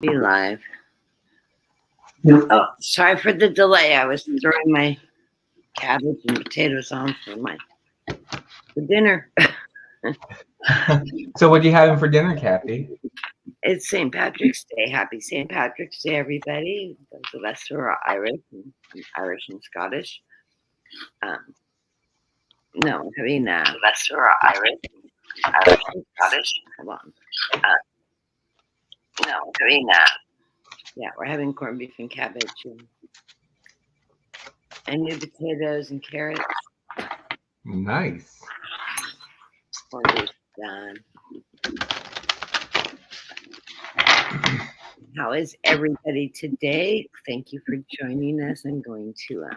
Be live. Oh, sorry for the delay. I was throwing my cabbage and potatoes on for dinner. So what are you having for dinner, Kathy? It's St. Patrick's Day. Happy St. Patrick's Day, everybody. Those of us who are Irish and Scottish. No, I mean, those of us who are Irish and Scottish. Come on. No, I mean, yeah, we're having corned beef and cabbage and new potatoes and carrots. Nice. Corned beef done. How is everybody today? Thank you for joining us. I'm going to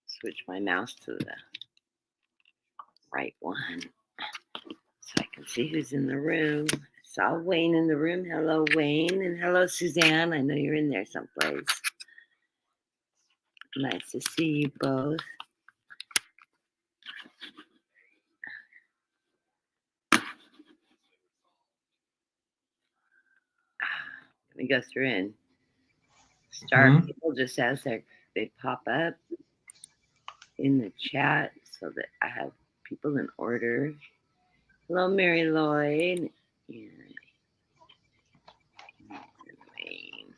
switch my mouse to the right one so I can see who's in the room. I saw Wayne in the room. Hello, Wayne, and hello, Suzanne. I know you're in there someplace. Nice to see you both. Let me go through and start people just as they pop up in the chat so that I have people in order. Hello, Mary Lloyd. Yeah. Wayne.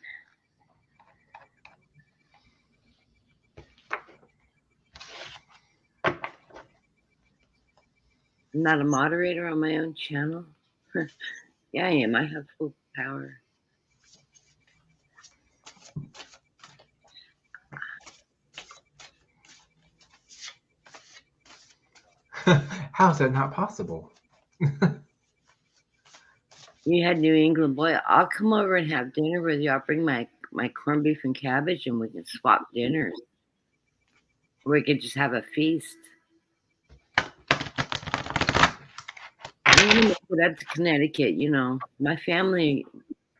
I'm not a moderator on my own channel. Yeah, I am. I have full power. How is that not possible? You had New England boy. I'll come over and have dinner with you. I'll bring my corned beef and cabbage, and we can swap dinners. Or we could just have a feast. I'm gonna make it up to Connecticut. You know, my family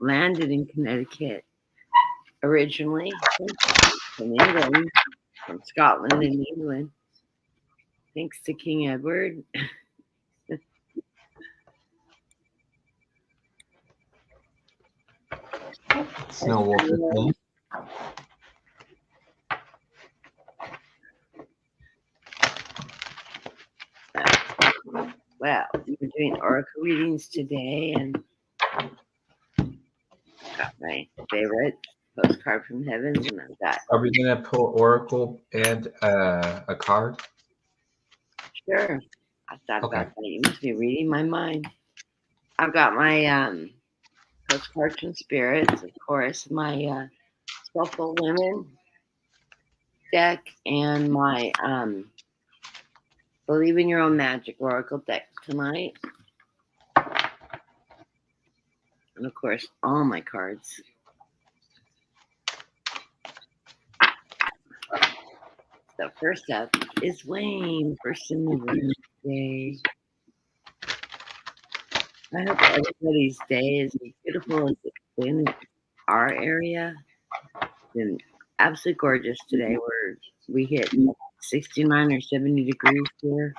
landed in Connecticut originally from England, from Scotland and England. Thanks to King Edward. Snow Wolf. Well, we're doing oracle readings today, and got my favorite postcard from heavens, and I've got. Are we gonna pull oracle and a card? Sure, I thought about that. You must be reading my mind. I've got my postcards from spirits, of course, my Soulful Women deck, and my Believe in Your Own Magic oracle deck tonight. And of course, all my cards. So first up is Wayne, first in the room today. I hope everybody's day is as beautiful as it's been in our area. It's been absolutely gorgeous today. We hit 69 or 70 degrees here.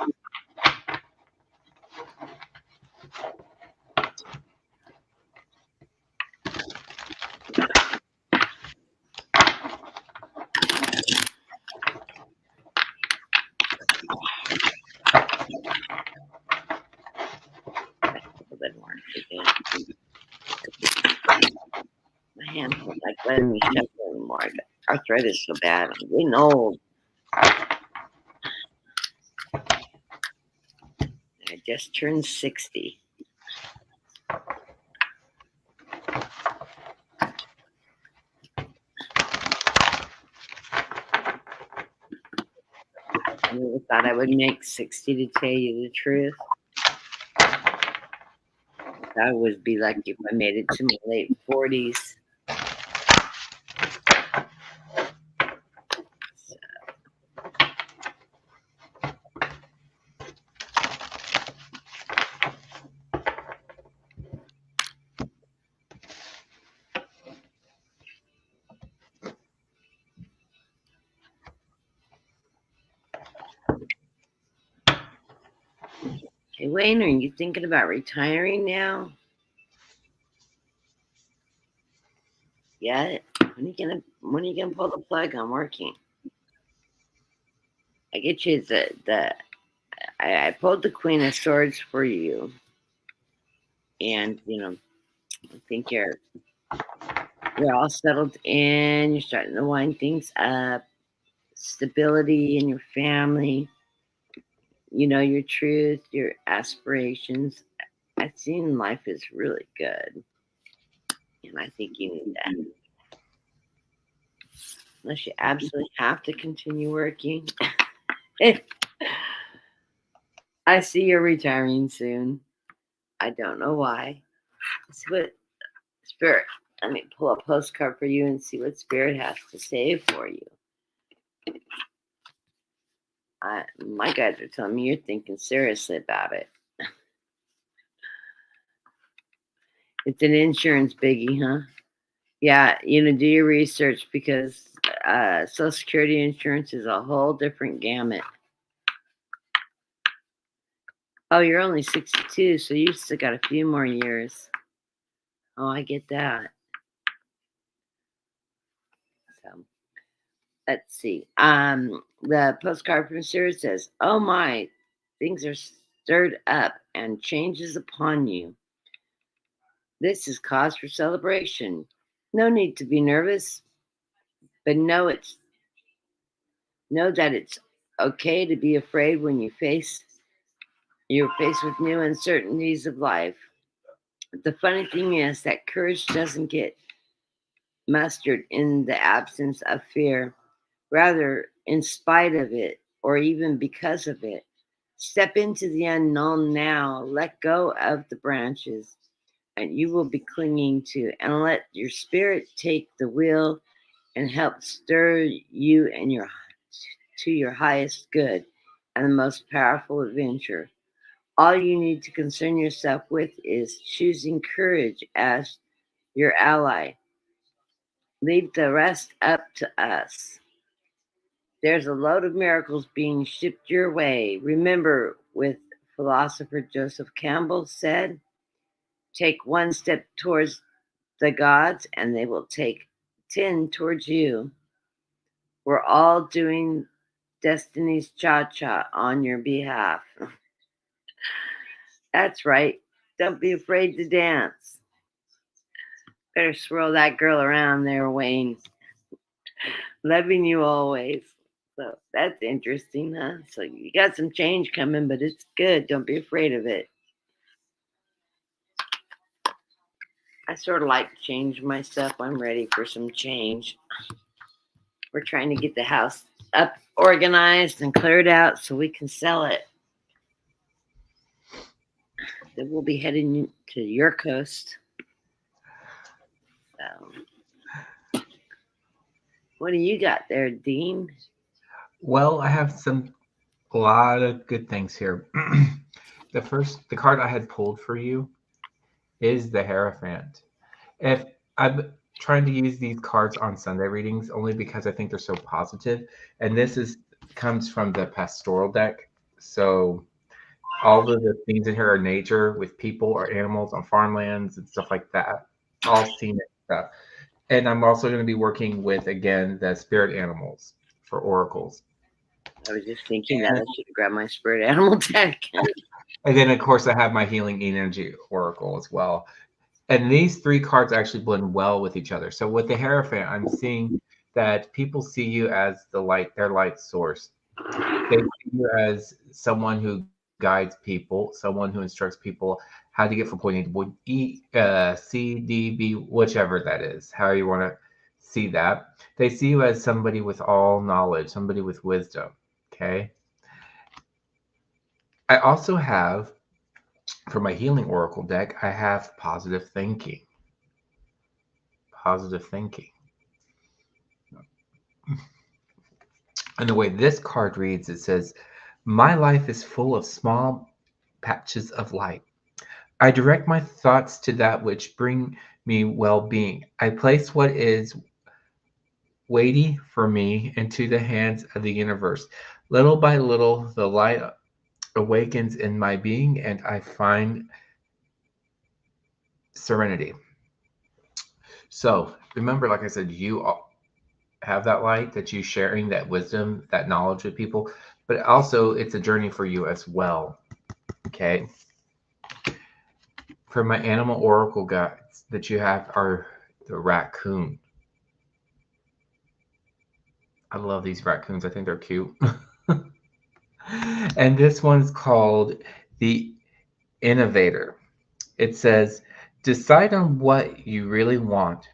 My hands don't like letting me shuffle anymore. Arthritis is so bad. I'm getting old. I just turned 60. I never thought I would make 60, to tell you the truth. I would be lucky if I made it to my late 40s. Hey, Wayne, are you thinking about retiring now? yet. When are you gonna pull the plug on working? I get you I pulled the Queen of Swords for you, and I think you're all settled in. You're starting to wind things up. Stability in your family. You know your truth, your aspirations. I've seen life is really good, and I think you need that. Unless you absolutely have to continue working. I see you're retiring soon. I don't know why. Let's see what Spirit. Let me pull a postcard for you and see what Spirit has to say for you. My guys are telling me you're thinking seriously about it. It's an insurance biggie, huh? Yeah, do your research because Social Security insurance is a whole different gamut. Oh, you're only 62, so you've still got a few more years. Oh, I get that. So let's see. The postcard from Sarah says, "Oh my, things are stirred up and changes upon you. This is cause for celebration. No need to be nervous, but know that it's okay to be afraid when you're faced with new uncertainties of life. The funny thing is that courage doesn't get mustered in the absence of fear, rather, in spite of it, or even because of it. Step into the unknown now, let go of the branches and you will be clinging to, and let your spirit take the wheel and help stir you and your to your highest good and the most powerful adventure. All you need to concern yourself with is choosing courage as your ally. Leave the rest up to us. There's a load of miracles being shipped your way. Remember, with philosopher Joseph Campbell said, take one step towards the gods and they will take 10 towards you. We're all doing destiny's cha cha on your behalf. That's right. Don't be afraid to dance. Better swirl that girl around there, Wayne. Loving you always. So that's interesting, huh? So you got some change coming, but it's good. Don't be afraid of it. I sort of like to change myself. I'm ready for some change. We're trying to get the house up, organized, and cleared out so we can sell it. Then we'll be heading to your coast. So, what do you got there, Dean? Well, I have a lot of good things here. The card I had pulled for you is the Hierophant. If I'm trying to use these cards on Sunday readings only because I think they're so positive, and this is comes from the pastoral deck. So all of the things in here are nature with people or animals on farmlands and stuff like that. All scenic stuff. And I'm also going to be working with again the spirit animals for oracles. I was just thinking that I should have grabbed my spirit animal deck. And then of course I have my healing energy oracle as well. And these three cards actually blend well with each other. So with the Hierophant, I'm seeing that people see you as their light source. They see you as someone who guides people, someone who instructs people how to get from point A to point C, D, B, whichever that is, how you want to see that. They see you as somebody with all knowledge, somebody with wisdom. Okay. I also have, for my healing oracle deck, I have positive thinking. Positive thinking. And the way this card reads, it says, my life is full of small patches of light. I direct my thoughts to that which bring me well-being. I place what is weighty for me into the hands of the universe. Little by little, the light awakens in my being and I find serenity. So remember, like I said, you have that light that you sharing that wisdom, that knowledge with people, but also it's a journey for you as well. Okay. For my animal oracle guides that you have are the raccoon. I love these raccoons. I think they're cute. And this one's called the innovator. It says, decide on what you really want.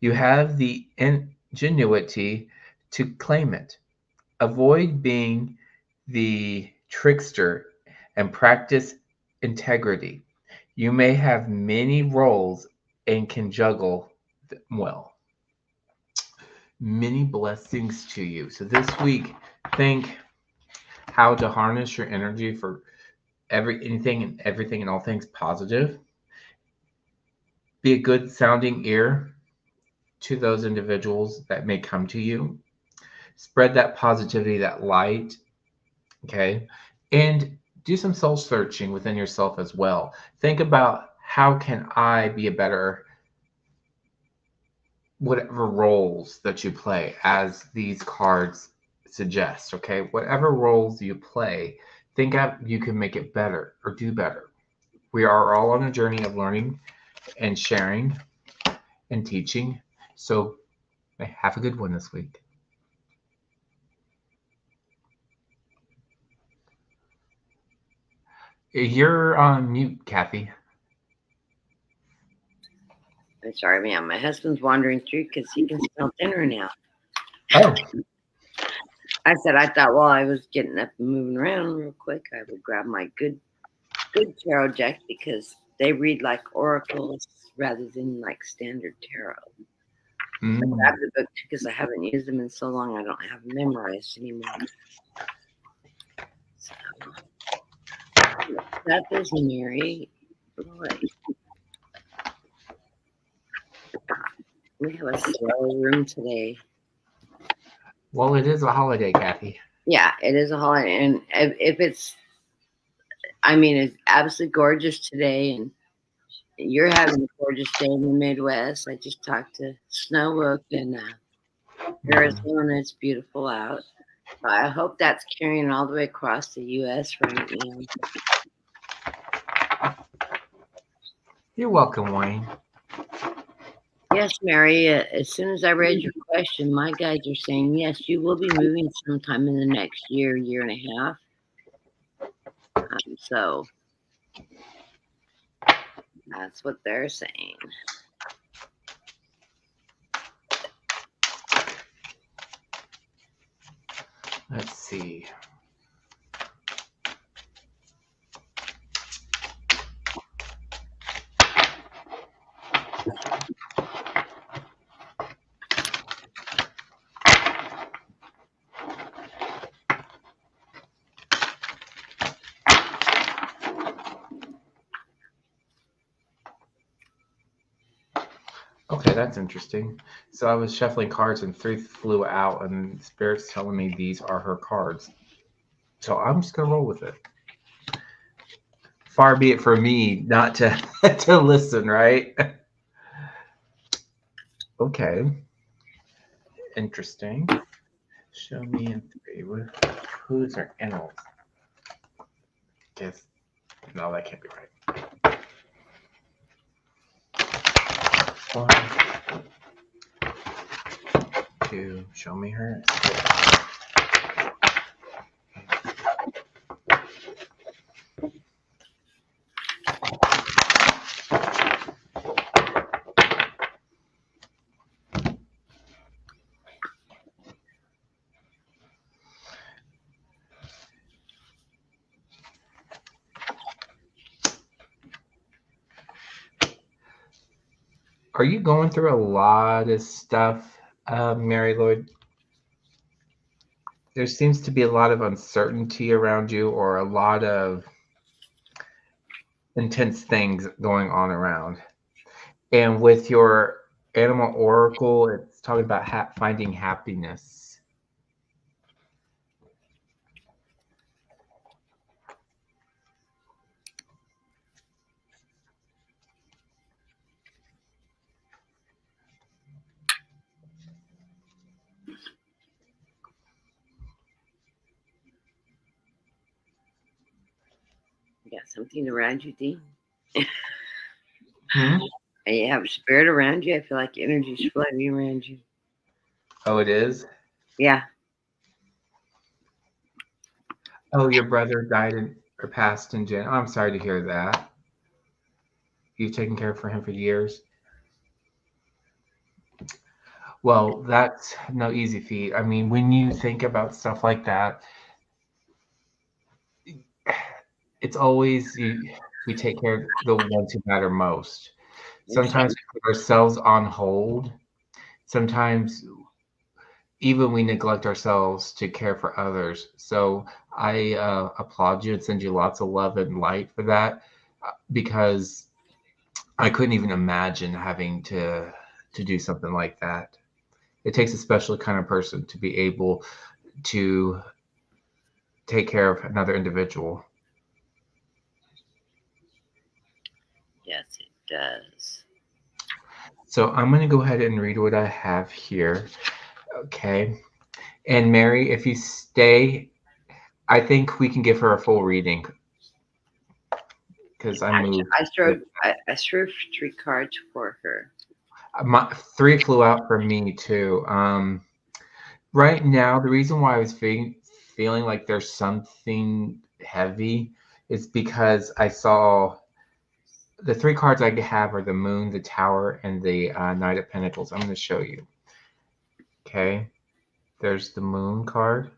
You have the ingenuity to claim it. Avoid being the trickster and practice integrity. You may have many roles and can juggle them well. Many blessings to you. So this week, think how to harness your energy for anything and everything and all things positive. Be a good sounding ear to those individuals that may come to you. Spread that positivity, that light, okay? And do some soul searching within yourself as well. Think about how can I be a better whatever roles that you play as these cards suggest, okay? Whatever roles you play, think out you can make it better or do better. We are all on a journey of learning and sharing and teaching. So have a good one this week. You're on mute, Kathy. I'm sorry, ma'am. My husband's wandering through because he can smell dinner now. Oh. I said I thought while I was getting up and moving around real quick, I would grab my good tarot deck because they read like oracles rather than like standard tarot. I grabbed the book because I haven't used them in so long I don't have them memorized anymore. So that is Mary. Boy. We have a slow room today. Well, it is a holiday, Kathy. Yeah, it is a holiday. And if it's, I mean, it's absolutely gorgeous today. And you're having a gorgeous day in the Midwest. I just talked to Snowook in Arizona. It's beautiful out. So I hope that's carrying all the way across the U.S. right now. You're welcome, Wayne. Yes, Mary. As soon as I read your question, my guys are saying, yes, you will be moving sometime in the next year and a half. So that's what they're saying. Let's see. Okay, that's interesting. So I was shuffling cards and 3 flew out, and Spirit's telling me these are her cards. So I'm just gonna roll with it. Far be it for me not to to listen, right? Okay. Interesting. Show me in 3. Who's our animals? Guess no, that can't be right. 1, 2. Show me her. Are you going through a lot of stuff, Mary Lloyd? There seems to be a lot of uncertainty around you, or a lot of intense things going on around. And with your animal oracle, it's talking about finding happiness. something around you, Dean? Hmm? And you have a spirit around you. I feel like energy's floating around you. Oh, it is? Yeah. Oh, your brother died in, or passed in January. I'm sorry to hear that. You've taken care for him for years. Well, that's no easy feat. I mean, when you think about stuff like that, it's always we take care of the ones who matter most. Sometimes Exactly. we put ourselves on hold. Sometimes even we neglect ourselves to care for others. So I applaud you and send you lots of love and light for that because I couldn't even imagine having to do something like that. It takes a special kind of person to be able to take care of another individual. Yes, it does. So I'm going to go ahead and read what I have here. Okay. And Mary, if you stay, I think we can give her a full reading because I moved. I strove 3 cards for her. My, three flew out for me too. Right now, the reason why I was feeling like there's something heavy is because I saw the three cards I have are the Moon, the Tower, and the Knight of Pentacles. I'm going to show you. Okay, there's the Moon card,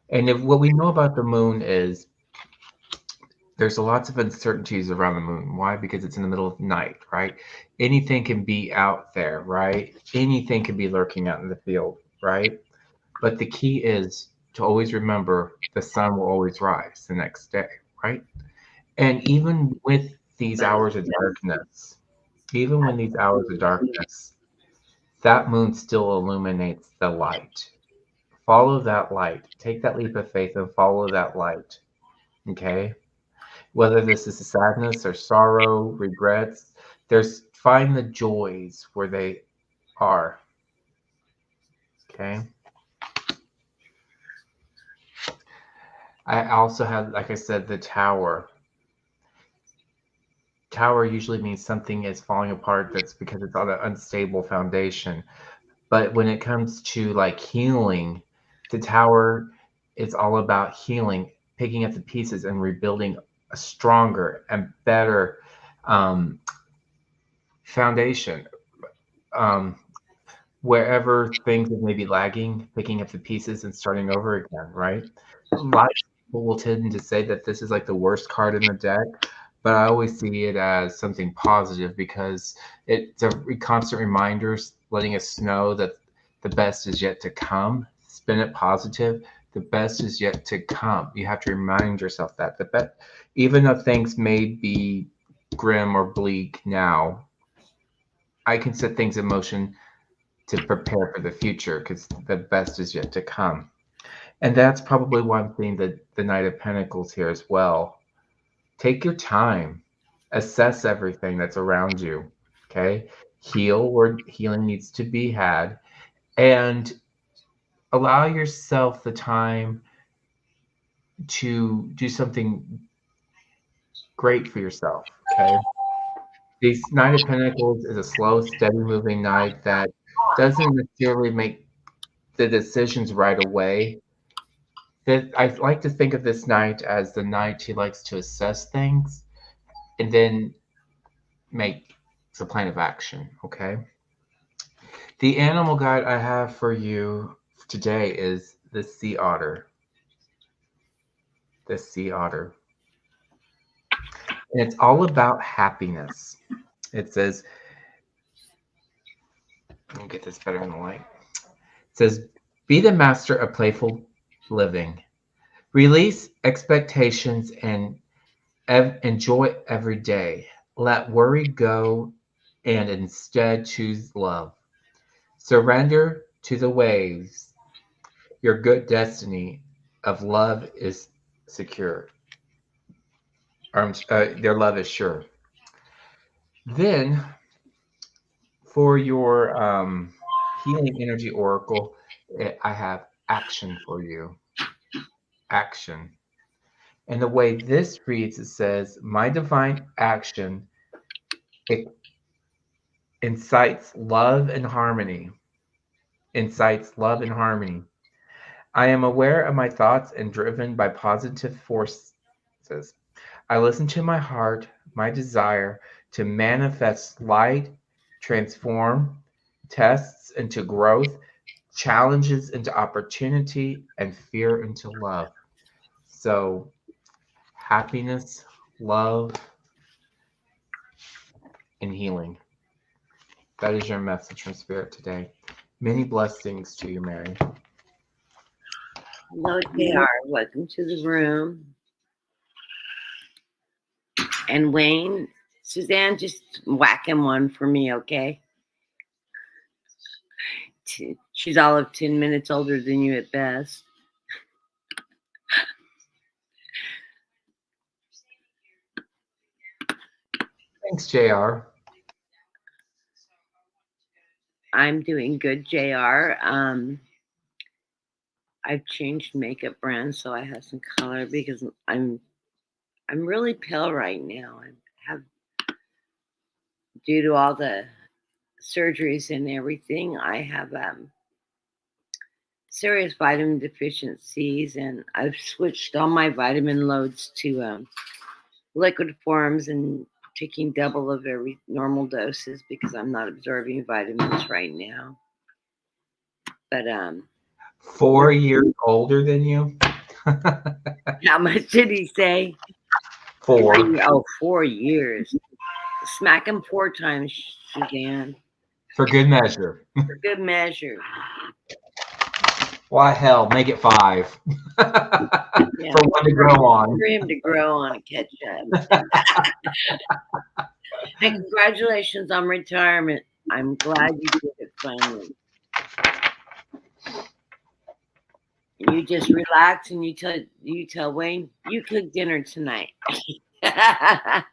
and what we know about the Moon is there's lots of uncertainties around the Moon. Why? Because it's in the middle of the night, right? Anything can be out there, right? Anything can be lurking out in the field, right? But the key is to always remember the sun will always rise the next day, right? And even with these hours of darkness, even when these hours of darkness, that moon still illuminates the light. Follow that light. Take that leap of faith and follow that light. Okay? Whether this is sadness or sorrow, regrets, find the joys where they are. Okay? I also have, like I said, the tower. Tower usually means something is falling apart that's because it's on an unstable foundation. But when it comes to like healing, the tower is all about healing, picking up the pieces and rebuilding a stronger and better um, foundation. Um, Wherever things may be lagging, picking up the pieces and starting over again, right? A lot of people will tend to say that this is like the worst card in the deck, but I always see it as something positive because it's a constant reminder letting us know that the best is yet to come. Spin it positive. The best is yet to come. You have to remind yourself that even though things may be grim or bleak now, I can set things in motion to prepare for the future because the best is yet to come. And that's probably one thing that the Knight of Pentacles here as well. Take your time, assess everything that's around you. Okay. Heal where healing needs to be had, and allow yourself the time to do something great for yourself. Okay. This Knight of Pentacles is a slow, steady moving knight that doesn't necessarily make the decisions right away. That I like to think of this knight as the knight who likes to assess things and then make a plan of action. Okay. The animal guide I have for you today is the sea otter. The sea otter. And it's all about happiness. It says, let me get this better in the light. It says, be the master of playful living. Release expectations and enjoy every day. Let worry go and instead choose love. Surrender to the waves. Your good destiny of love is secure. Their love is sure. Then, for your healing energy oracle, I have action for you. Action. And the way this reads, it says, my divine action, it incites love and harmony. Incites love and harmony. I am aware of my thoughts and driven by positive forces. I listen to my heart, my desire to manifest light, transform, tests into growth, challenges into opportunity, and fear into love. So, happiness, love, and healing. That is your message from Spirit today. Many blessings to you, Mary. Hello, JR. Welcome to the room. And Wayne, Suzanne, just whacking one for me, okay? She's all of 10 minutes older than you at best. Thanks, JR. I'm doing good, JR. I've changed makeup brands, so I have some color because I'm really pale right now. I have, due to all the surgeries and everything, I have serious vitamin deficiencies, and I've switched all my vitamin loads to liquid forms and taking double of every normal doses because I'm not absorbing vitamins right now. But 4 years older than you? how much did he say? 4. Oh, 4 years. Smack him 4 times, Suzanne. For good measure. For good measure. Why hell, make it 5. Yeah, for one to grow on. For him to grow on and catch up. And congratulations on retirement. I'm glad you did it finally. You just relax and you tell Wayne, you cook dinner tonight. I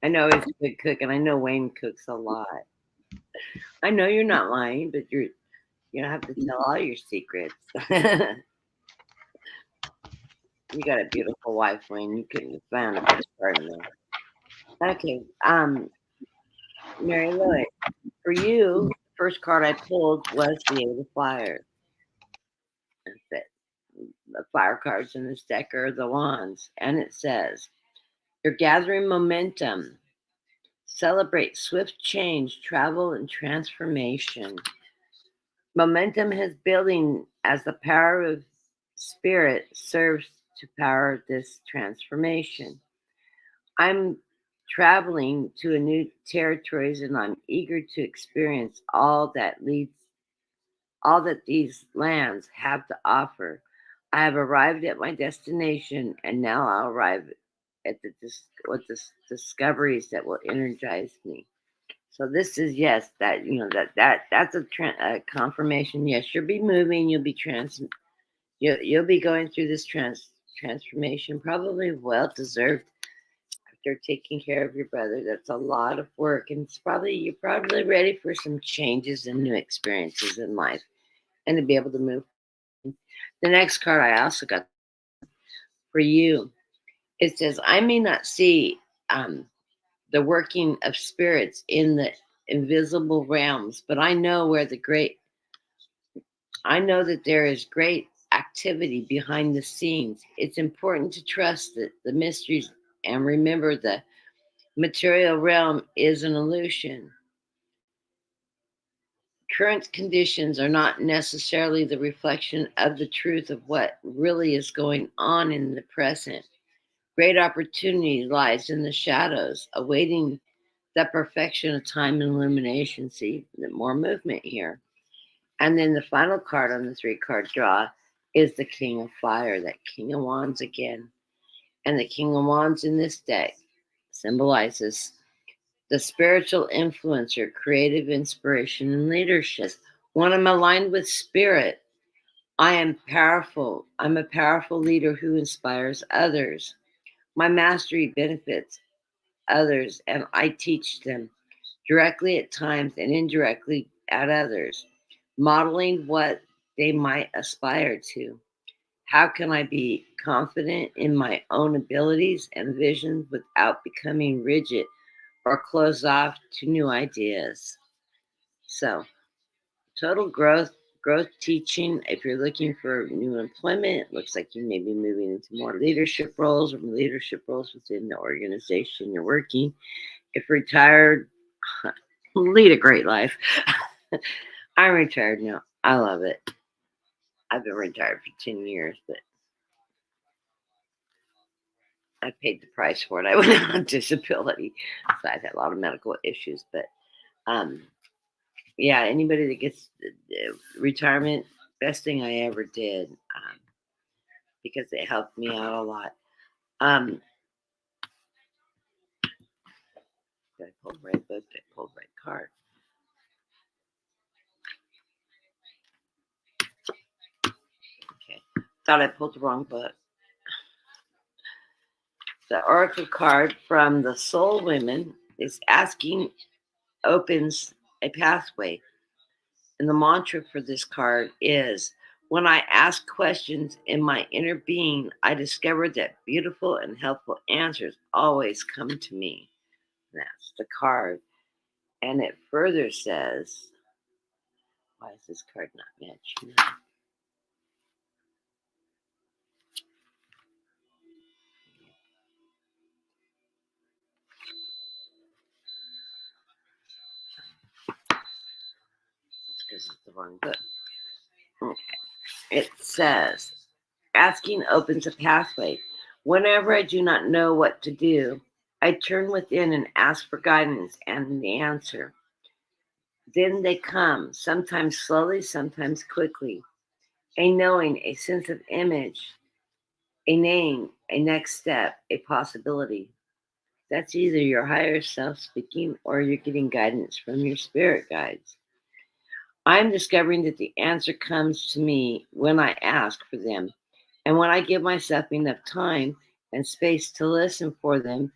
know he's a good cook, and I know Wayne cooks a lot. I know you're not lying, but you don't have to tell all your secrets. You got a beautiful wife, Wayne. You couldn't have found a better partner. Okay, Mary Lloyd, for you, the first card I pulled was the Eight of Fire. That's it. The fire cards in this deck are the wands, and it says, you're gathering momentum. Celebrate swift change, travel, and transformation. Momentum is building as the power of spirit serves to power this transformation. I'm traveling to a new territories and I'm eager to experience all that these lands have to offer. I have arrived at my destination and now I'll arrive at with the discoveries that will energize me. So this is yes, that that's a confirmation. Yes, you'll be moving. You'll be going through this transformation, probably well deserved after taking care of your brother. That's a lot of work, and you're probably ready for some changes and new experiences in life, and to be able to move. The next card I also got for you. It says, I may not see the working of spirits in the invisible realms, but I know that there is great activity behind the scenes. It's important to trust that the mysteries and remember the material realm is an illusion. Current conditions are not necessarily the reflection of the truth of what really is going on in the present. Great opportunity lies in the shadows, awaiting the perfection of time and illumination. See, more movement here. And then the final card on the 3-card draw is the King of Fire, that King of Wands again. And the King of Wands in this deck symbolizes the spiritual influencer, creative inspiration, and leadership. When I'm aligned with spirit, I am powerful. I'm a powerful leader who inspires others. My mastery benefits others, and I teach them directly at times and indirectly at others, modeling what they might aspire to. How can I be confident in my own abilities and visions without becoming rigid or closed off to new ideas? So, total growth teaching. If you're looking for new employment, it looks like you may be moving into more leadership roles or leadership roles within the organization you're working. If retired, lead a great life. I'm retired now. I love it. I've been retired for 10 years, but I paid the price for it. I went on disability. So I've had a lot of medical issues. But um, yeah, anybody that gets retirement, best thing I ever did, because it helped me out a lot. Um, I pulled the right book, I pulled the right card. Okay. Thought I pulled the wrong book. The Oracle card from the Soul Women is asking opens a pathway. And the mantra for this card is when I ask questions in my inner being, I discover that beautiful and helpful answers always come to me. That's the card. And it further says, why is this card not matching up? It's because it's the wrong book. Okay. It says, asking opens a pathway. Whenever I do not know what to do, I turn within and ask for guidance and the answer. Then they come, sometimes slowly, sometimes quickly. A knowing, a sense of image, a name, a next step, a possibility. That's either your higher self speaking or you're getting guidance from your spirit guides. I'm discovering that the answer comes to me when I ask for them. And when I give myself enough time and space to listen for them,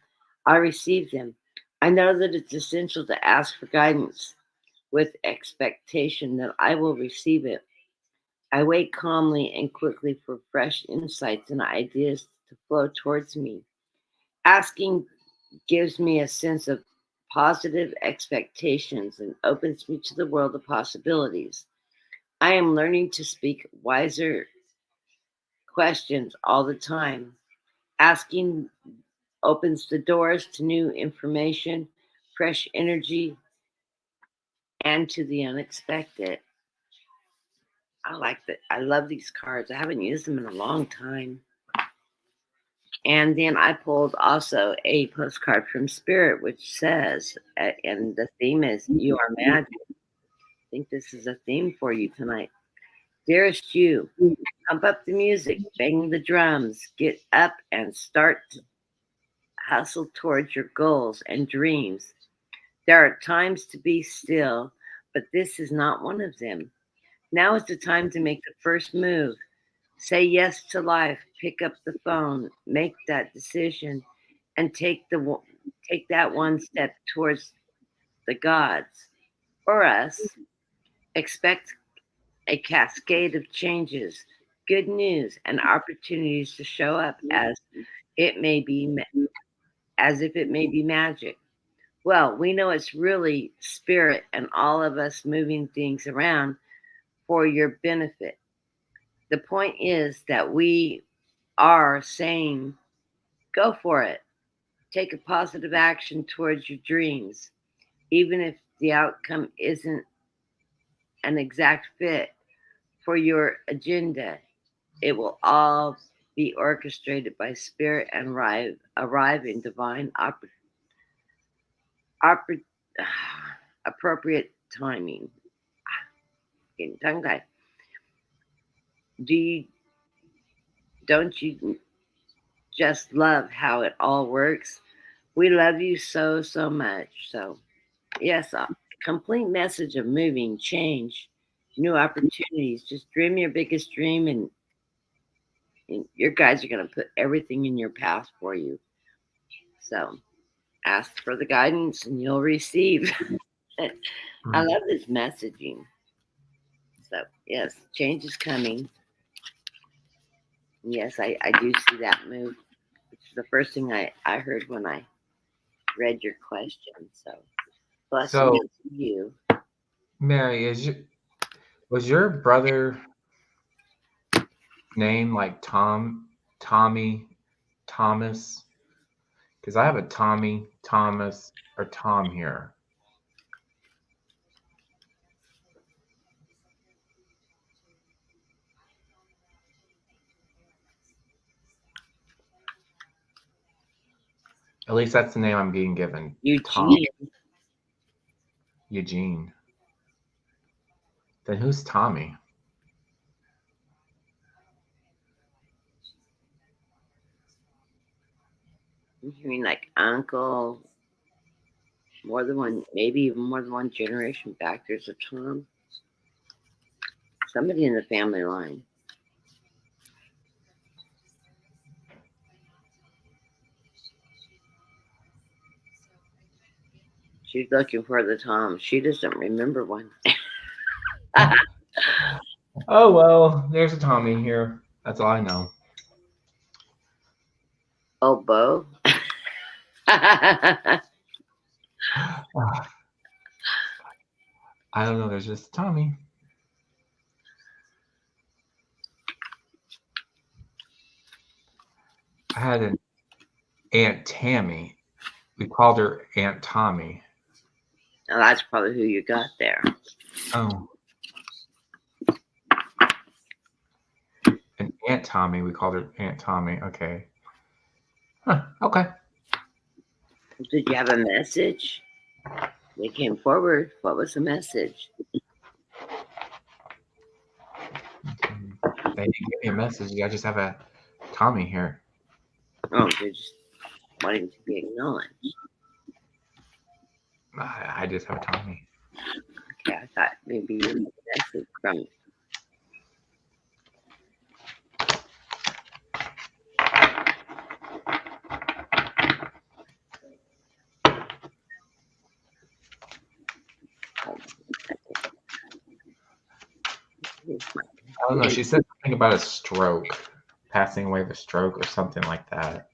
I receive them. I know that it's essential to ask for guidance with expectation that I will receive it. I wait calmly and quickly for fresh insights and ideas to flow towards me. Asking gives me a sense of positive expectations and opens me to the world of possibilities. I am learning to speak wiser questions all the time. Asking opens the doors to new information, fresh energy, and to the unexpected. I like that. I love these cards. I haven't used them in a long time. And then I pulled also a postcard from Spirit, which says, and the theme is "You Are Magic." I think this is a theme for you tonight. Dearest you, pump up the music, bang the drums, get up and start to hustle towards your goals and dreams. There are times to be still, but this is not one of them. Now is the time to make the first move. Say yes to life. Pick up the phone. Make that decision, and take that one step towards the gods or us. Expect a cascade of changes, good news, and opportunities to show up it may be as if it may be magic. Well, we know it's really spirit and all of us moving things around for your benefit. The point is that we are saying, go for it. Take a positive action towards your dreams, even if the outcome isn't an exact fit for your agenda. It will all be orchestrated by spirit and arrive in divine oppor- appropriate timing. Getting tongue tied. Do you don't you just love how it all works? We love you so so much. So yes, a complete message of moving, change, new opportunities. Just dream your biggest dream, and your guys are going to put everything in your path for you. So ask for the guidance, and you'll receive. I love this messaging. So yes, change is coming. Yes, I do see that move, which is the first thing I heard when I read your question. So, blessings So, to you. Mary, was your brother name like Tom, Tommy, Thomas? Because I have a Tommy, Thomas, or Tom here. At least that's the name I'm being given. Tom, Eugene, Eugene. Then who's Tommy? you mean like uncle? More than one, maybe even more than one generation back. There's a Tom. Somebody in the family line. She's looking for the Tom. She doesn't remember one. Oh, well, there's a Tommy here. That's all I know. Oh, Bo. I don't know. There's just Tommy. I had an Aunt Tammy. We called her Aunt Tommy. Now that's probably who you got there. Oh, an Aunt Tommy. We called her Aunt Tommy. Okay. Huh, okay. Did you have a message? They came forward. What was the message? They didn't give me a message. I just have a Tommy here. Oh, they're just wanting to be acknowledged. I just have a Tommy. Okay, I thought maybe you had a message from. I don't know. She said something about a stroke, passing away of a stroke or something like that.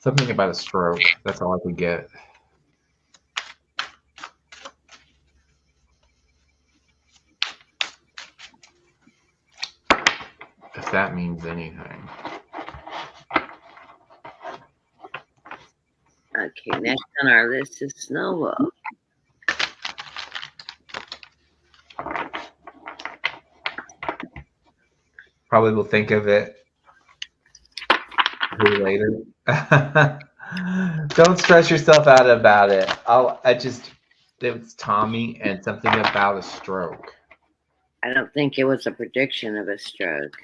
Something about a stroke. That's all I could get. If that means anything. Okay, next on our list is Snow Wolf. Probably will think of it later. Don't stress yourself out about it. It's Tommy and something about a stroke. I don't think it was a prediction of a stroke.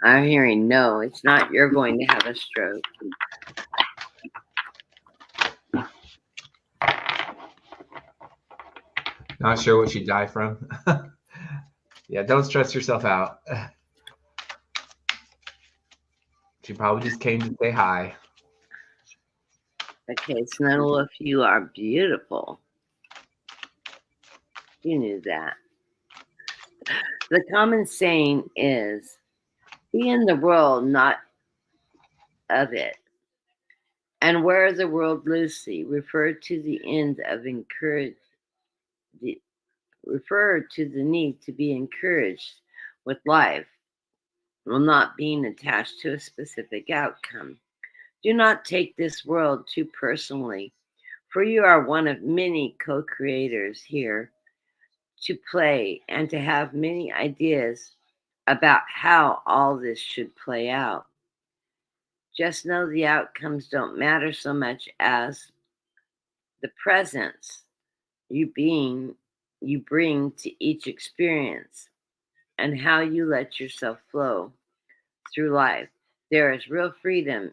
I'm hearing no, it's not. You're going to have a stroke. Not sure what she died from. Yeah, don't stress yourself out. She probably just came to say hi. Okay, Snow Wolf, you are beautiful. You knew that. The common saying is be in the world, not of it. And wear the world loosely, refer to the end of encourage the refer to the need to be encouraged with life, while not being attached to a specific outcome. Do not take this world too personally, for you are one of many co-creators here to play and to have many ideas about how all this should play out. Just know the outcomes don't matter so much as the presence you bring to each experience and how you let yourself flow through life. There is real freedom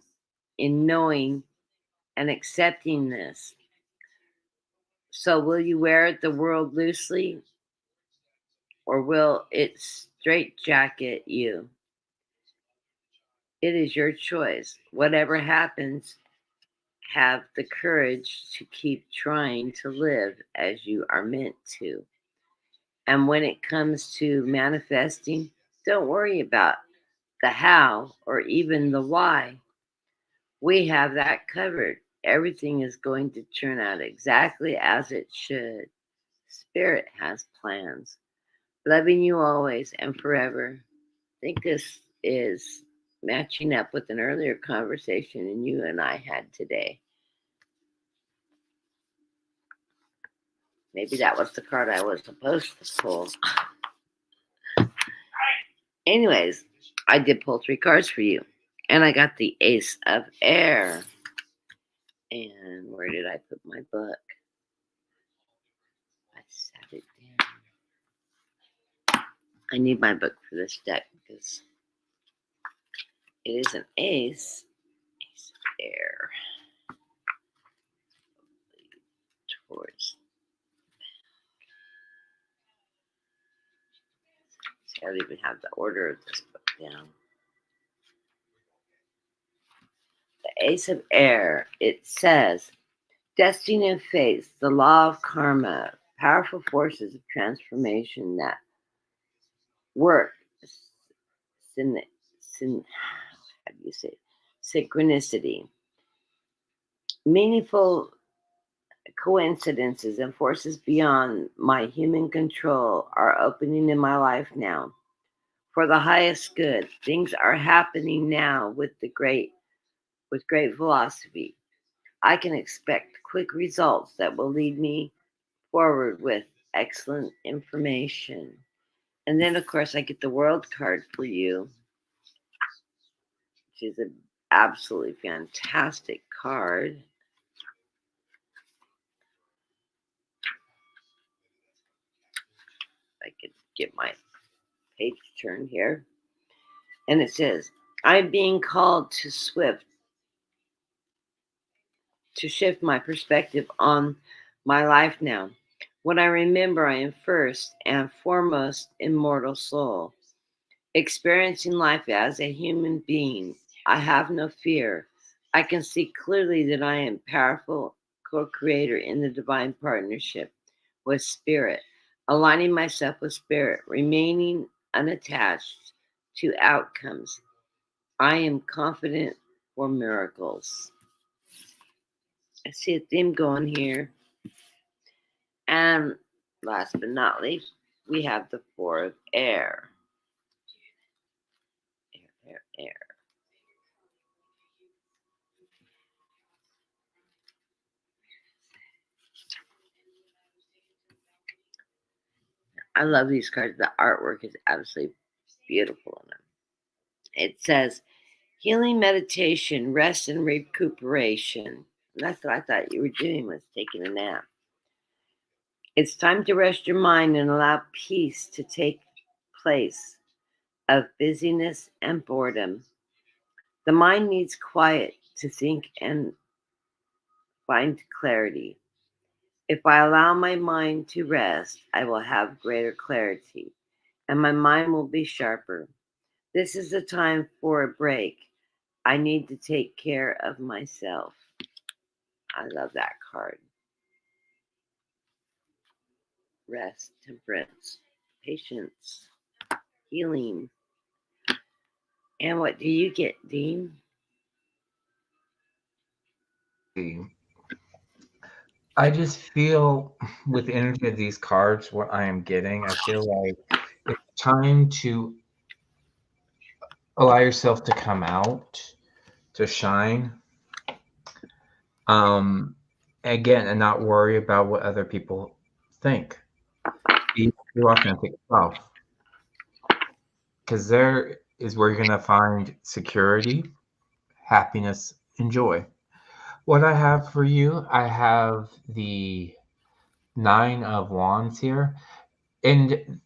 in knowing and accepting this. So will you wear the world loosely or will it straitjacket you? It is your choice. Whatever happens, have the courage to keep trying to live as you are meant to. And when it comes to manifesting, Don't worry about the how or even the why. We have that covered. Everything is going to turn out exactly as it should. Spirit has plans. Loving you always and forever. I think this is matching up with an earlier conversation you and I had today. Maybe that was the card I was supposed to pull. Anyways, I did pull 3 cards for you. And I got the Ace of Air. And where did I put my book? I sat it down. I need my book for this deck because it is an ace. Ace of Air. Towards. See, I don't even have the order of this book down. The Ace of Air. It says, destiny and fate, the law of karma, powerful forces of transformation that work. How do you say? Synchronicity. Meaningful coincidences and forces beyond my human control are opening in my life now. For the highest good, things are happening now with great velocity. I can expect quick results that will lead me forward with excellent information. And then, of course, I get the World card for you, which is an absolutely fantastic card. I could get my page turned here. And it says, I'm being called to shift my perspective on my life now. When I remember I am first and foremost immortal soul, experiencing life as a human being. I have no fear. I can see clearly that I am powerful co-creator in the divine partnership with spirit, aligning myself with spirit, remaining unattached to outcomes. I am confident for miracles. I see a theme going here. And last but not least, we have the Four of Air. Air. I love these cards. The artwork is absolutely beautiful in them. It says healing meditation, rest and recuperation. And that's what I thought you were doing, was taking a nap. It's time to rest your mind and allow peace to take place of busyness and boredom. The mind needs quiet to think and find clarity. If I allow my mind to rest, I will have greater clarity and my mind will be sharper. This is the time for a break. I need to take care of myself. I love that card. Rest, temperance, patience, healing. And what do you get, Dean? I just feel with the energy of these cards, what I am getting, I feel like it's time to allow yourself to come out, to shine. Um, again, and not worry about what other people think. Be your authentic self, because there is where you're going to find security, happiness, and joy. What I have for you, I have the Nine of Wands here. And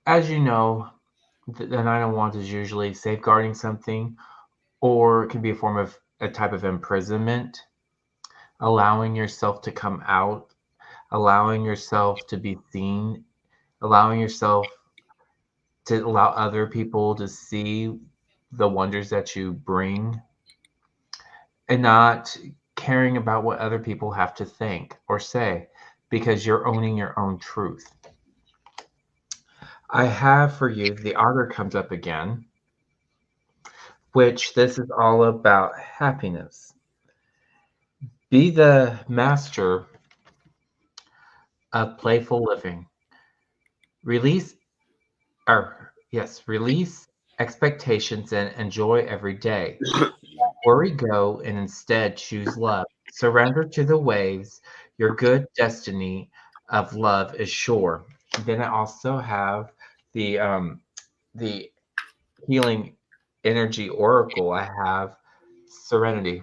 as you know, the Nine of Wands is usually safeguarding something, or it can be a form of a type of imprisonment, allowing yourself to come out, allowing yourself to be seen, allowing yourself to allow other people to see the wonders that you bring, and not caring about what other people have to think or say, because you're owning your own truth. I have for you the otter comes up again, which this is all about happiness. Be the master of playful living. Release release expectations and enjoy every day. Worry go and instead choose love. Surrender to the waves. Your good destiny of love is sure. Then I also have the healing energy oracle. I have serenity,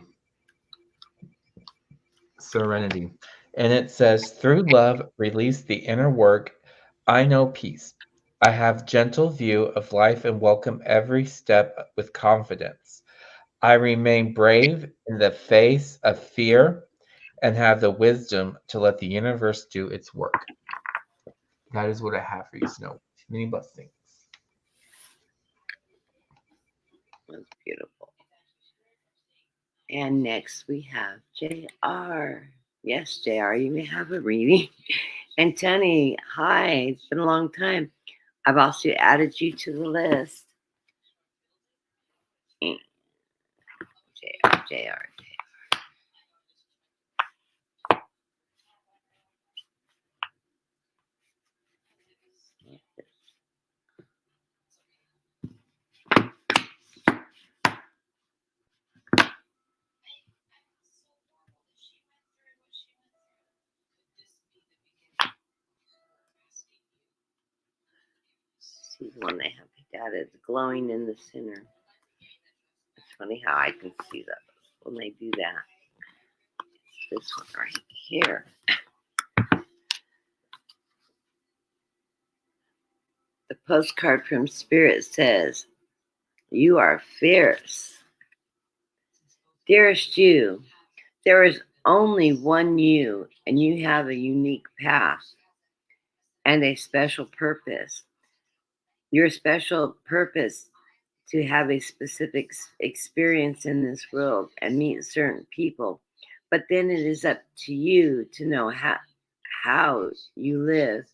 serenity. And it says, through love, release the inner work. I know peace. I have gentle view of life and welcome every step with confidence. I remain brave in the face of fear and have the wisdom to let the universe do its work. That is what I have for you, Snow. Many blessings. That's beautiful. And next we have JR. Yes, JR, you may have a reading. And Tony, hi, it's been a long time. I've also added you to the list. JR. See the one they have that is glowing in the center. It's funny how I can see that when they do that. It's this one right here. The postcard from Spirit says, "You are fierce. Dearest you, there is only one you, and you have a unique path and a special purpose. Your special purpose to have a specific experience in this world and meet certain people. But then it is up to you to know how you live,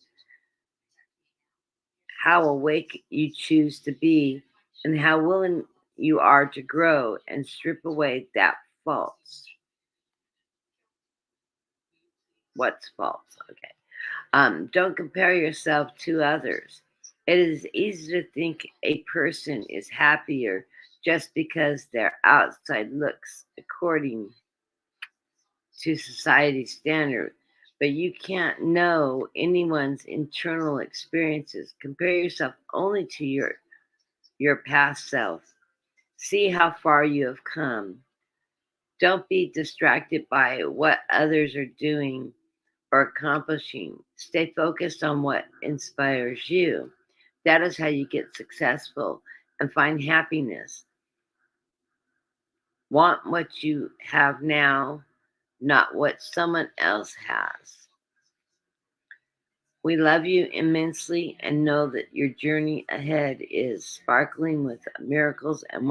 how awake you choose to be, and how willing you are to grow and strip away that false. What's false? Okay. Don't compare yourself to others. It is easy to think a person is happier just because their outside looks according to society's standard, but you can't know anyone's internal experiences. Compare yourself only to your past self. See how far you have come. Don't be distracted by what others are doing or accomplishing. Stay focused on what inspires you. That is how you get successful and find happiness. Want what you have now, not what someone else has. We love you immensely and know that your journey ahead is sparkling with miracles and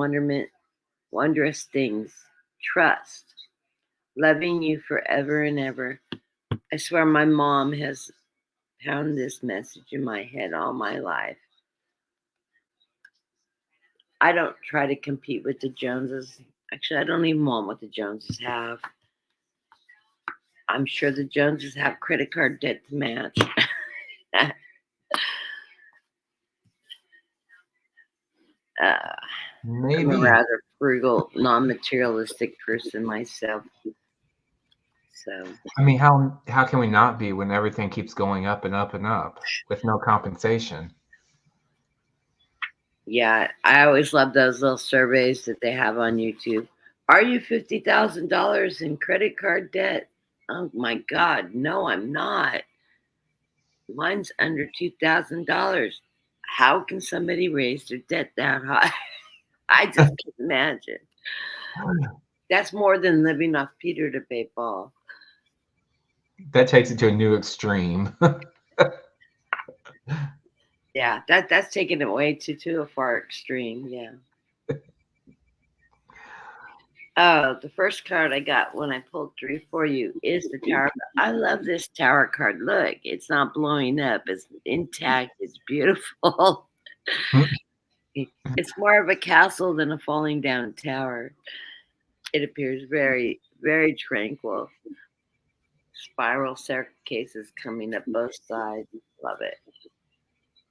wondrous things. Trust. Loving you forever and ever. I swear my mom has pounded this message in my head all my life. I don't try to compete with the Joneses. Actually, I don't even want what the Joneses have. I'm sure the Joneses have credit card debt to match. I'm a Maybe. rather frugal, non-materialistic person myself. So I mean, how can we not be when everything keeps going up and up and up with no compensation? yeah, I always love those little surveys that they have on YouTube. Are you $50,000 in credit card debt? Oh my God, no, I'm not. Mine's under $2,000. How can somebody raise their debt that high? I just can't imagine. That's more than living off Peter to pay Paul. That takes it to a new extreme. Yeah, that's taking it way to a far extreme. Yeah. Oh, the first card I got when I pulled three for you is the tower. I love this tower card. Look, it's not blowing up. It's intact. It's beautiful. It's more of a castle than a falling down tower. It appears very, very tranquil. Spiral staircases coming up both sides. Love it.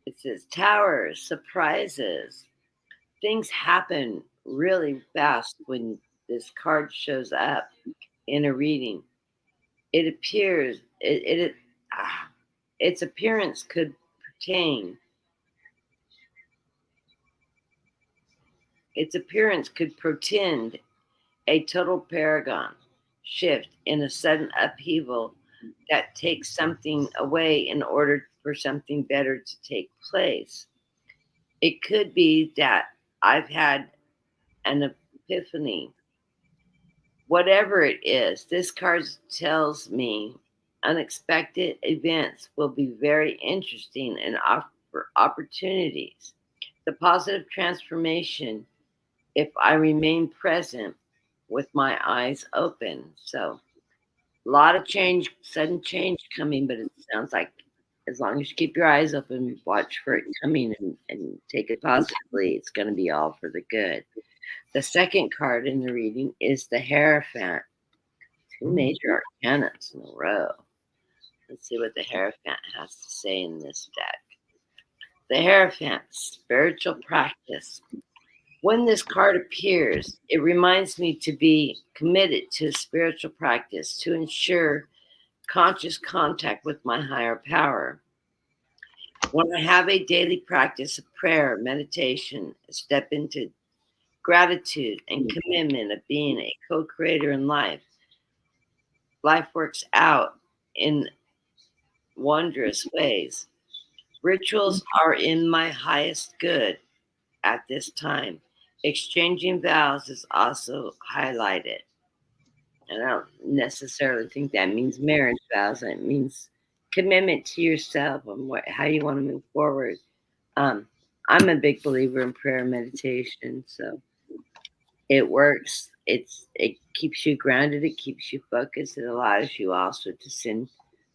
It says towers, surprises. Things happen really fast when this card shows up in a reading. It appears its appearance could pertain its appearance could portend a total paragon shift in a sudden upheaval that takes something away in order for something better to take place. It could be that I've had an epiphany. Whatever it is, this card tells me unexpected events will be very interesting and offer opportunities. The positive transformation if I remain present with my eyes open. So, a lot of change, sudden change coming, but it sounds like as long as you keep your eyes open, watch for it coming and take it positively, it's going to be all for the good. The second card in the reading is the Hierophant. Two major arcanas in a row. Let's see what the Hierophant has to say in this deck. The Hierophant, spiritual practice. When this card appears, it reminds me to be committed to spiritual practice to ensure conscious contact with my higher power. When I have a daily practice of prayer, meditation, step into gratitude and commitment of being a co creator in life, life works out in wondrous ways. Rituals are in my highest good at this time. Exchanging vows is also highlighted. And I don't necessarily think that means marriage vows. It means commitment to yourself and how you want to move forward. Um, I'm a big believer in prayer and meditation, so it works. It keeps you grounded. It keeps you focused. It allows you also to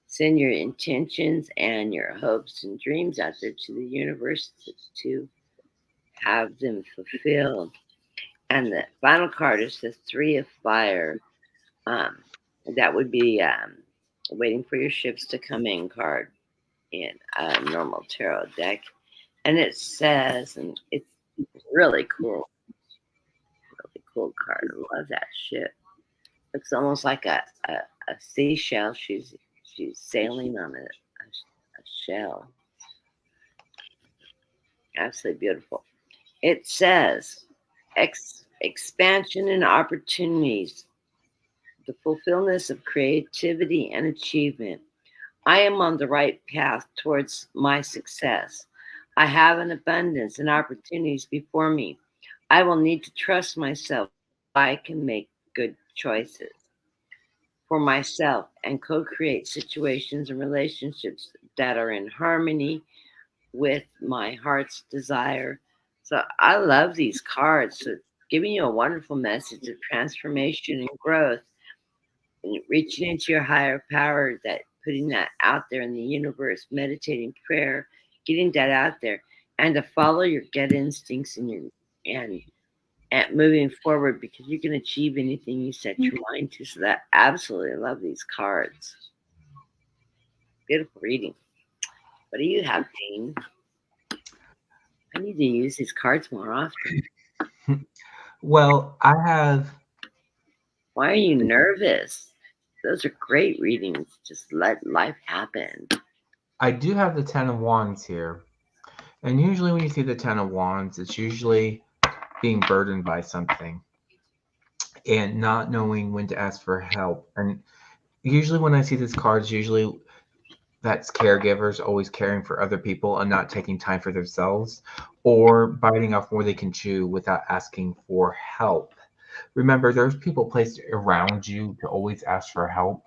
send your intentions and your hopes and dreams out there to the universe to have them fulfilled. And the final card is the Three of Fire. Um, that would be waiting for your ships to come in card in a normal tarot deck. And it says, and it's really cool card. I love that ship. Looks almost like a seashell. She's sailing on a shell. Absolutely beautiful. It says expansion and opportunities, the fulfillment of creativity and achievement. I am on the right path towards my success. I have an abundance and opportunities before me. I will need to trust myself. I can make good choices for myself and co create situations and relationships that are in harmony with my heart's desire. So I love these cards. So it's giving you a wonderful message of transformation and growth and reaching into your higher power, that putting that out there in the universe, meditating, prayer, getting that out there, and to follow your gut instincts and and moving forward because you can achieve anything you set your mind to. So that absolutely love these cards. Beautiful reading. What do you have, Dean? I need to use these cards more often. Well, I have. Why are you nervous? Those are great readings. Just let life happen. I do have the Ten of Wands here. And usually when you see the Ten of Wands, it's usually being burdened by something and not knowing when to ask for help. And usually when I see these cards, usually that's caregivers always caring for other people and not taking time for themselves, or biting off more they can chew without asking for help. Remember, there's people placed around you to always ask for help.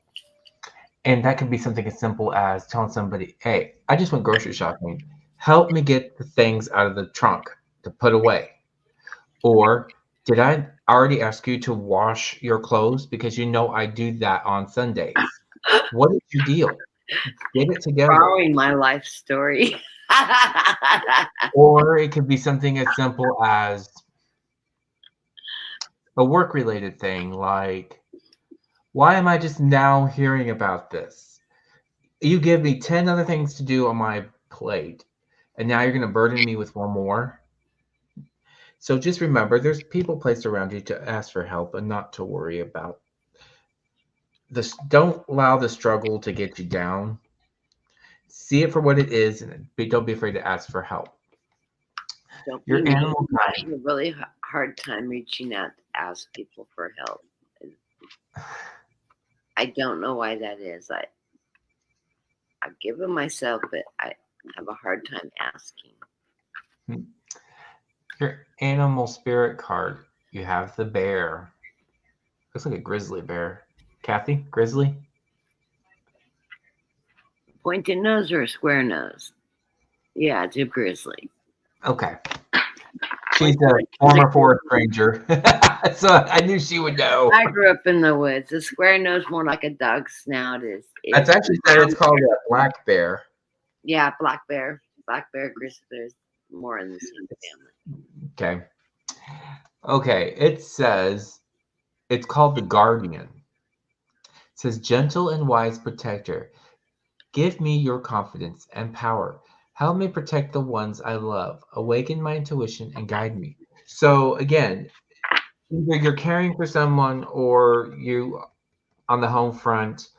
And that could be something as simple as telling somebody, hey, I just went grocery shopping. Help me get the things out of the trunk to put away. Or Did I already ask you to wash your clothes? Because you know I do that on Sundays. What is your deal? Get it together. Borrowing my life story. Or it could be something as simple as a work related thing like, why am I just now hearing about this? You give me 10 other things to do on my plate, and now you're going to burden me with one more. So just remember there's people placed around you to ask for help and not to worry about this. Don't allow the struggle to get you down. See it for what it is, and don't be afraid to ask for help. Don't be Your mean. animal I guide. have a really hard time reaching out to ask people for help. I don't know why that is. I give them myself, but I have a hard time asking. Your animal spirit card. You have the bear. Looks like a grizzly bear. Kathy, grizzly? Pointed nose or a square nose? Yeah, it's a grizzly. Okay. She's Pointed a nose is a former forest grizzly. ranger. So I knew she would know. I grew up in the woods. A square nose, more like a dog snout, is That's actually said it's brown. called a black bear. Yeah, black bear, grizzly bears, more in the same family. Okay. Okay. It says it's called the guardian. It says gentle and wise protector. Give me your confidence and power. Help me protect the ones I love. Awaken my intuition and guide me. So again, either you're caring for someone or you on the home front,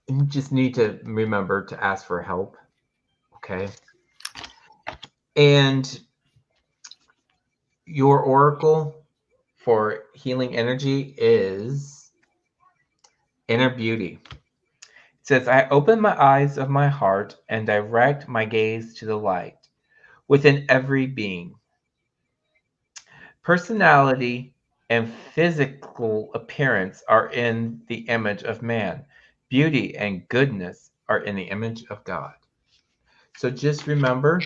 you just need to remember to ask for help. Okay. And your oracle for healing energy is inner beauty. It says, I open my eyes of my heart and direct my gaze to the light within every being. Personality and physical appearance are in the image of man. Beauty and goodness are in the image of God. So just remember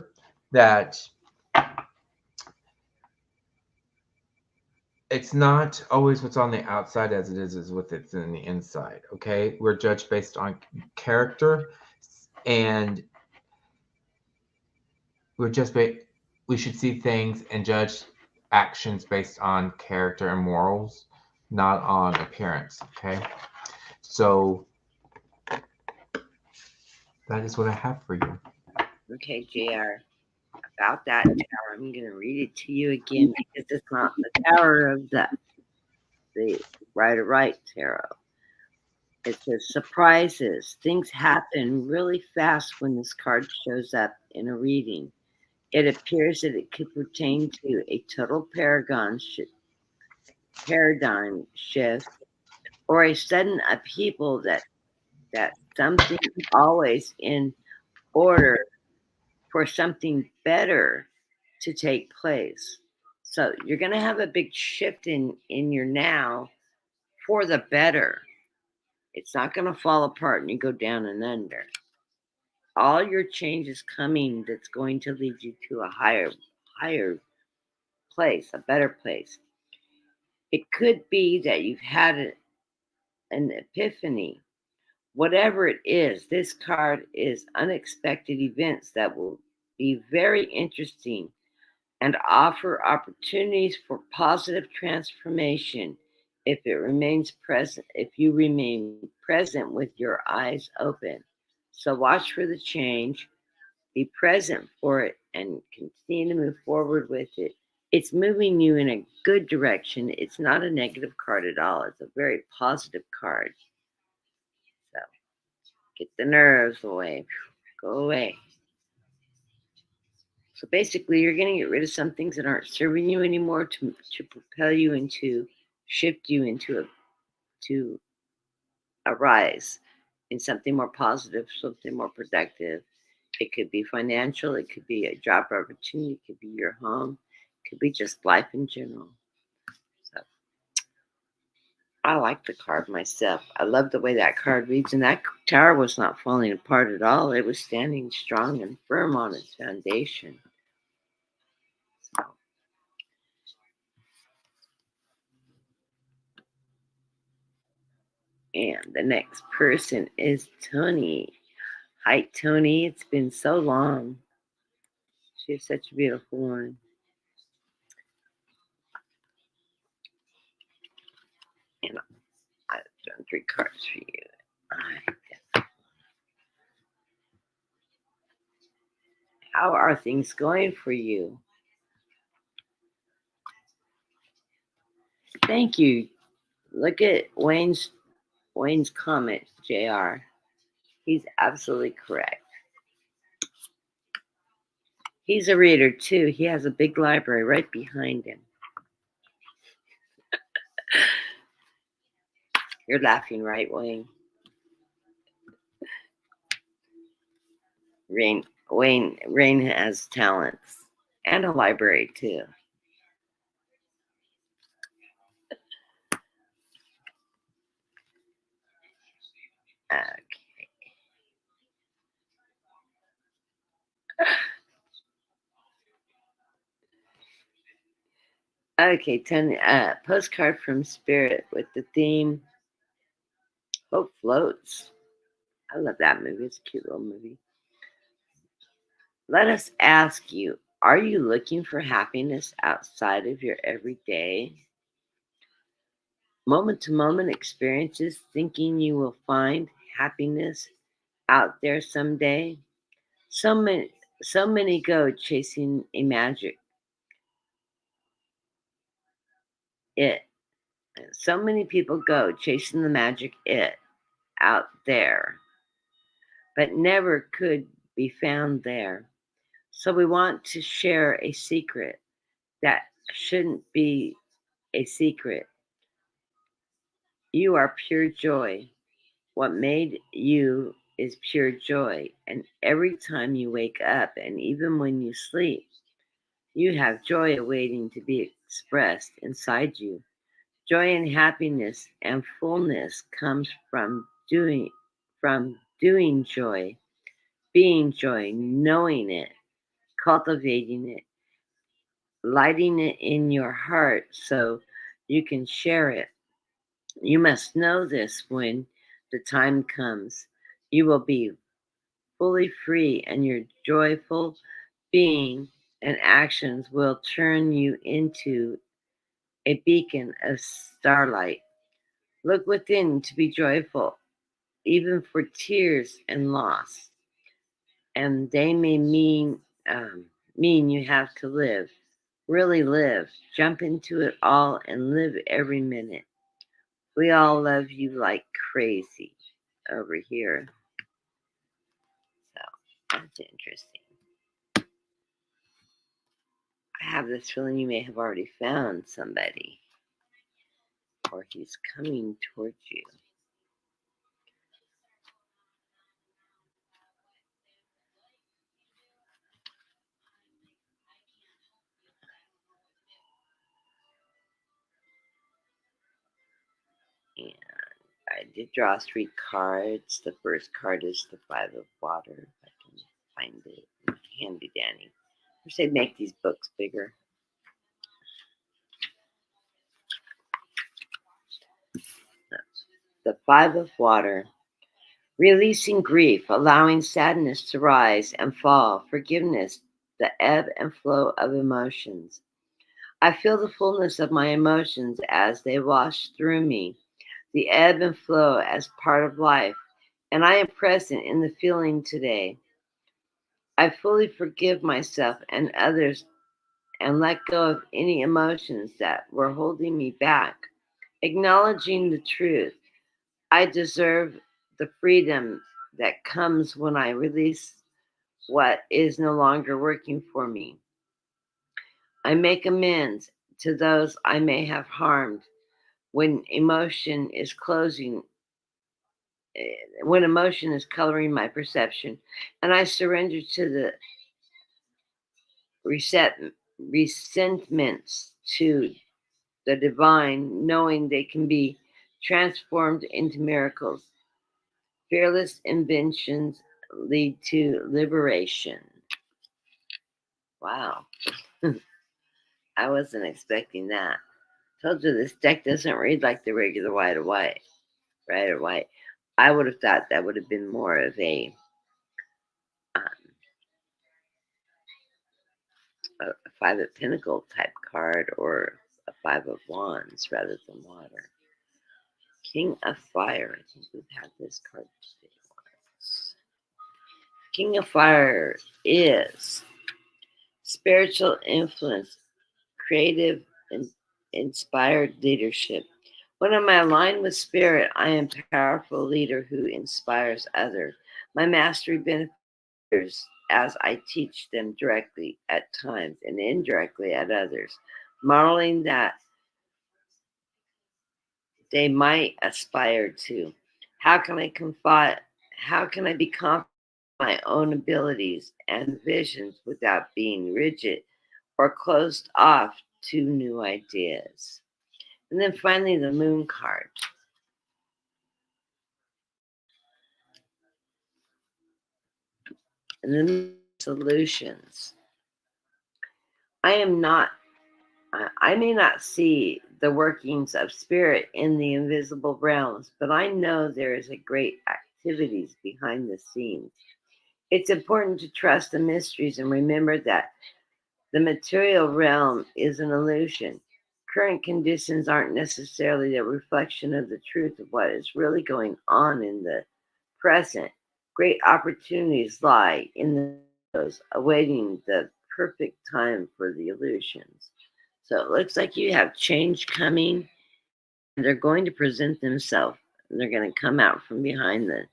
that it's not always what's on the outside as it is what's in the inside. Okay, we're judged based on character, and we're just we should see things and judge actions based on character and morals, not on appearance. Okay, so that is what I have for you. Okay, JR. About that tower, I'm going to read it to you again because it's not the tower of the Rider Right tarot. It says surprises. Things happen really fast when this card shows up in a reading. It appears that it could pertain to a total paradigm shift or a sudden upheaval that something always in order for something better to take place. So you're going to have a big shift in your now for the better. It's not going to fall apart and you go down and under. All your change is coming that's going to lead you to a higher place, a better place. It could be that you've had an epiphany. Whatever it is, this card is unexpected events that will be very interesting and offer opportunities for positive transformation if you remain present with your eyes open. So watch for the change, be present for it, and continue to move forward with it. It's moving you in a good direction. It's not a negative card at all. It's a very positive card. So get the nerves away. Go away. So basically, you're going to get rid of some things that aren't serving you anymore to propel you into, shift you to a rise in something more positive, something more productive. It could be financial, it could be a job opportunity, it could be your home, it could be just life in general. So I like the card myself. I love the way that card reads, and that tower was not falling apart at all. It was standing strong and firm on its foundation. So And the next person is Tony. Hi, Tony. It's been so long. She's such a beautiful one. And I've done 3 cards for you. How are things going for you? Thank you. Look at Wayne's comment, JR. He's absolutely correct. He's a reader too. He has a big library right behind him. You're laughing, right, Wayne? Rain has talents and a library too. Okay, postcard from Spirit with the theme Hope Floats. I love that movie. It's a cute little movie. Let us ask you, are you looking for happiness outside of your everyday? Moment to moment experiences, thinking you will find happiness out there someday? So many go chasing a magic it. So many people go chasing the magic it out there, but never could be found there. So we want to share a secret that shouldn't be a secret. You are pure joy. What made you is pure joy. And every time you wake up, and even when you sleep, you have joy awaiting to be expressed inside you. Joy and happiness and fullness comes from doing joy, being joy, knowing it, cultivating it, lighting it in your heart so you can share it. You must know this when the time comes. You will be fully free, and your joyful being and actions will turn you into a beacon of starlight. Look within to be joyful, even for tears and loss. And they may mean you have to live, really live, jump into it all and live every minute. We all love you like crazy over here. So that's interesting. I have this feeling you may have already found somebody, or he's coming towards you. And I did draw 3 cards. The first card is the 5 of water. If I can find it handy dandy. I wish they'd make these books bigger. The 5 of water. Releasing grief, allowing sadness to rise and fall, forgiveness, the ebb and flow of emotions. I feel the fullness of my emotions as they wash through me, the ebb and flow as part of life, and I am present in the feeling today. I fully forgive myself and others and let go of any emotions that were holding me back, acknowledging the truth. I deserve the freedom that comes when I release what is no longer working for me. I make amends to those I may have harmed when emotion is coloring my perception, and I surrender to the resentments to the divine, knowing they can be transformed into miracles. Fearless inventions lead to liberation. Wow. I wasn't expecting that. Told you this deck doesn't read like the regular white of white. red or white. I would have thought that would have been more of a five of pentacle type card or a five of wands rather than water. King of fire. I think we've had this card today. King of fire is spiritual influence, creative and inspired leadership. When I'm aligned with spirit, I am a powerful leader who inspires others. My mastery benefits as I teach them directly at times and indirectly at others, modeling that they might aspire to. How can I confide? How can I be confident in my own abilities and visions without being rigid or closed off to new ideas? And then finally, the moon card. And then solutions. I am not, I may not see the workings of spirit in the invisible realms, but I know there is a great activities behind the scenes. It's important to trust the mysteries and remember that the material realm is an illusion. Current conditions aren't necessarily a reflection of the truth of what is really going on in the present. Great opportunities lie in the shadows, awaiting the perfect time for the illusions. So it looks like you have change coming, and they're going to present themselves. They're going to come out from behind the,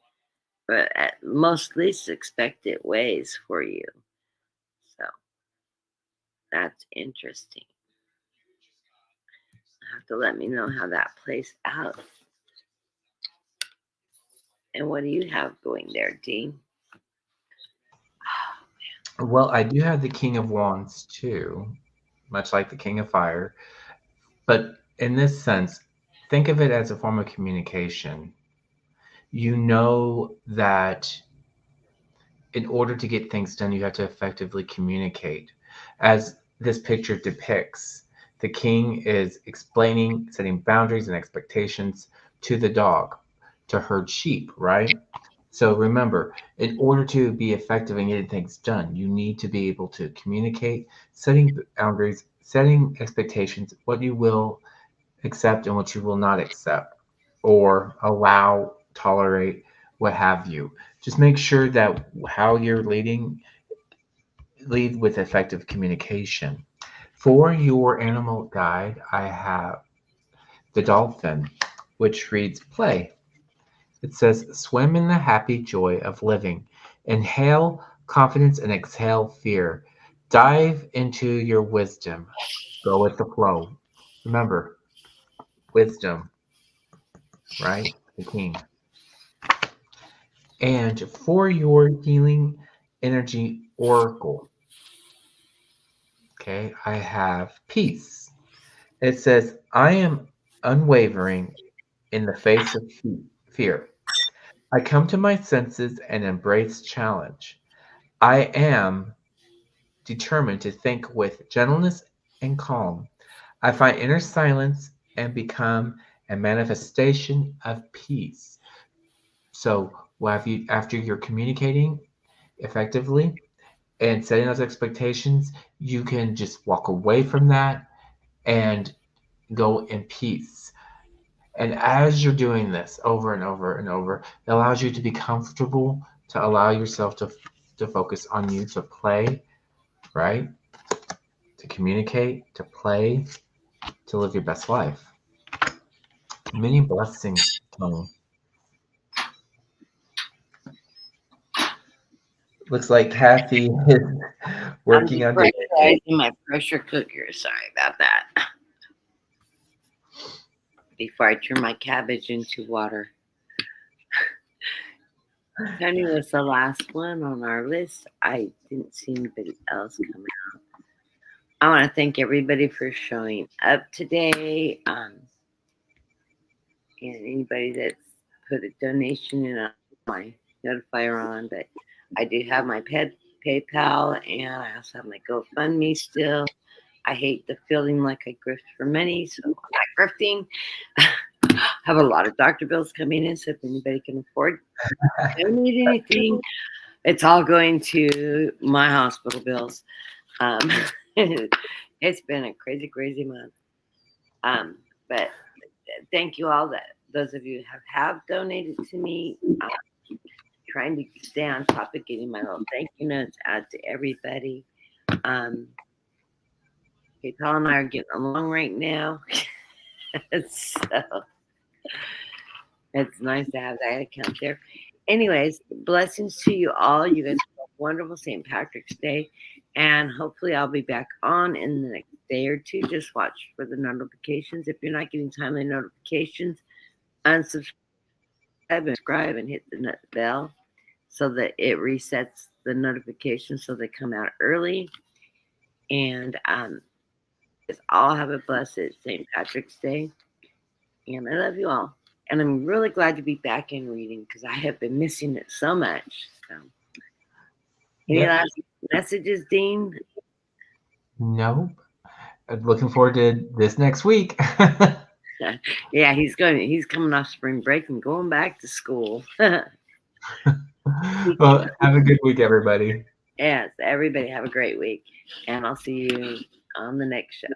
but at most least expected ways for you. So that's interesting. Have to let me know how that plays out. And what do you have going there, Dean? Well, I do have the King of Wands too, much like the King of Fire. But in this sense, think of it as a form of communication. You know that in order to get things done, you have to effectively communicate. As this picture depicts, the king is explaining, setting boundaries and expectations to the dog to herd sheep, right? So remember, in order to be effective in getting things done, you need to be able to communicate, setting boundaries, setting expectations, what you will accept and what you will not accept, or allow, tolerate, what have you. Just make sure that how you're lead with effective communication. For your animal guide, I have the dolphin, which reads play. It says swim in the happy joy of living. Inhale confidence and exhale fear. Dive into your wisdom. Go with the flow. Remember, wisdom, right? The king. And for your healing energy oracle, okay, I have peace. It says, I am unwavering in the face of fear. I come to my senses and embrace challenge. I am determined to think with gentleness and calm. I find inner silence and become a manifestation of peace. So, after you're communicating effectively, and setting those expectations, you can just walk away from that and go in peace. And as you're doing this over and over and over, it allows you to be comfortable, to allow yourself to focus on you, to play, right? To communicate, to play, to live your best life. Many blessings, Tony. Looks like Kathy is I'm working on today. depressurizing my pressure cooker. Sorry about that. Before I turn my cabbage into water. Tony was the last one on our list. I didn't see anybody else come out. I want to thank everybody for showing up today. And anybody that's put a donation in on my notifier on. But I do have my PayPal and I also have my GoFundMe still. I hate the feeling like I grift for money, so I'm not grifting. have a lot of doctor bills coming in, so if anybody can afford to donate anything, it's all going to my hospital bills. It's been a crazy, crazy month. But thank you all that those of you have donated to me. Trying to stay on top of getting my little thank you notes out to everybody. PayPal and I are getting along right now. So it's nice to have that account there. Anyways, blessings to you all. You guys have a wonderful St. Patrick's Day. And hopefully I'll be back on in the next day or two. Just watch for the notifications. If you're not getting timely notifications, unsubscribe and subscribe and hit the bell so that it resets the notifications so they come out early. And all have a blessed St. Patrick's Day. And I love you all. And I'm really glad to be back in reading because I have been missing it so much. So, any last messages, Dean? Nope. I'm looking forward to this next week. Yeah, he's coming off spring break and going back to school. Well, have a good week, everybody. Yes, everybody have a great week. And I'll see you on the next show.